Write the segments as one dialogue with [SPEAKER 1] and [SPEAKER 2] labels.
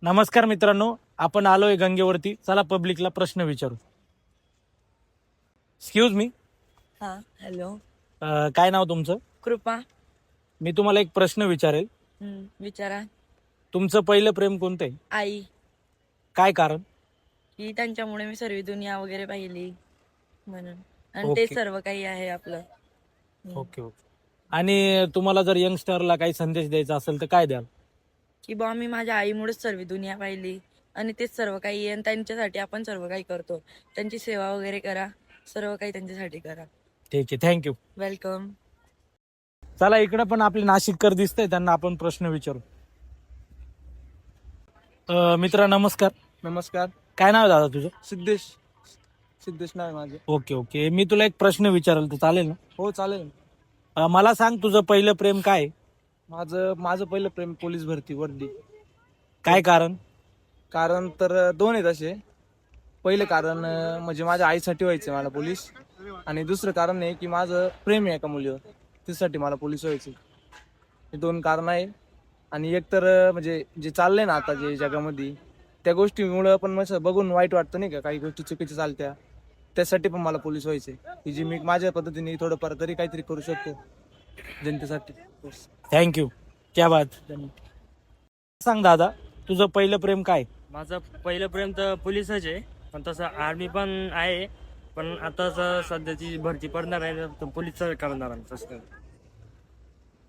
[SPEAKER 1] नमस्कार मित्रांनो, आपण आलोय गंगेवरती. चला पब्लिकला प्रश्न विचारू. एक्सक्यूज मी,
[SPEAKER 2] हा हॅलो.
[SPEAKER 1] काय नाव तुमचं?
[SPEAKER 2] कृपा.
[SPEAKER 1] मी तुम्हाला एक प्रश्न विचारेल.
[SPEAKER 2] विचारा.
[SPEAKER 1] तुमचं पहिलं प्रेम कोणतं आहे?
[SPEAKER 2] आई.
[SPEAKER 1] काय कारण?
[SPEAKER 2] की त्यांच्यामुळे मी सर्व दुनिया वगैरे पाहिली म्हणून, आणि ते
[SPEAKER 1] ओके
[SPEAKER 2] सर्व काही आहे आपलं.
[SPEAKER 1] Okay okay. आणि तुम्हाला जर यंगस्टरला काही संदेश द्यायचा असेल तर काय द्याल?
[SPEAKER 2] की बा मी माझ्या आईमुळेच सर्व दुनिया पाहिली आणि तेच सर्व काही आहे, आणि त्यांच्यासाठी आपण सर्व काही करतो. त्यांची सेवा वगैरे करा, सर्व काही त्यांच्यासाठी करा.
[SPEAKER 1] ठीक आहे, थँक्यू.
[SPEAKER 2] वेलकम.
[SPEAKER 1] चला इकडे पण आपले नाशिककर दिसतंय, त्यांना आपण प्रश्न विचारू. मित्रा नमस्कार.
[SPEAKER 3] नमस्कार.
[SPEAKER 1] काय नाव आहे दादा तुझं?
[SPEAKER 3] सिद्धेश. सिद्धेश नाव आहे माझे.
[SPEAKER 1] Okay okay. मी तुला एक प्रश्न विचारेल, तर चालेल ना?
[SPEAKER 3] हो चालेल.
[SPEAKER 1] मला सांग, तुझं पहिलं प्रेम काय आहे?
[SPEAKER 3] माझं माझं पहिलं प्रेम पोलीस भरती वर्दी.
[SPEAKER 1] काय कारण?
[SPEAKER 3] कारण तर दोन आहेत असे. पहिलं कारण म्हणजे माझ्या आईसाठी व्हायचं मला पोलीस, आणि दुसरं कारण आहे की माझं प्रेम आहे एका मुलीवर, त्यासाठी मला पोलीस व्हायचं. हे दोन कारण आहे. आणि एक तर म्हणजे जे चाललंय ना आता जे जगामध्ये, त्या गोष्टीमुळं पण मला बघून वाईट वाटतं नाही का, काही गोष्टी चुकीच्या चालत्या. त्यासाठी पण मला पोलीस व्हायचे की जी मी माझ्या पद्धतीने थोडंफार तरी काहीतरी करू शकतो जनतेसाठी.
[SPEAKER 1] थँक्यू. क्या बात. सांग दादा, तुझं पहिलं प्रेम काय?
[SPEAKER 4] माझं पहिलं प्रेम तर पोलिसच आहे, पण तसं आर्मी पण आहे. पण आता सध्याची भरती पडणार आहे तर पोलीसच करणार आहे तसं.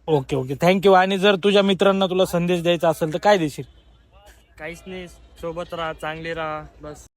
[SPEAKER 1] Okay okay, thank you. आणि जर तुझ्या मित्रांना तुला संदेश द्यायचा असेल तर काय देशील?
[SPEAKER 4] काहीच नाही, सोबत राहा, चांगले राहा, बस.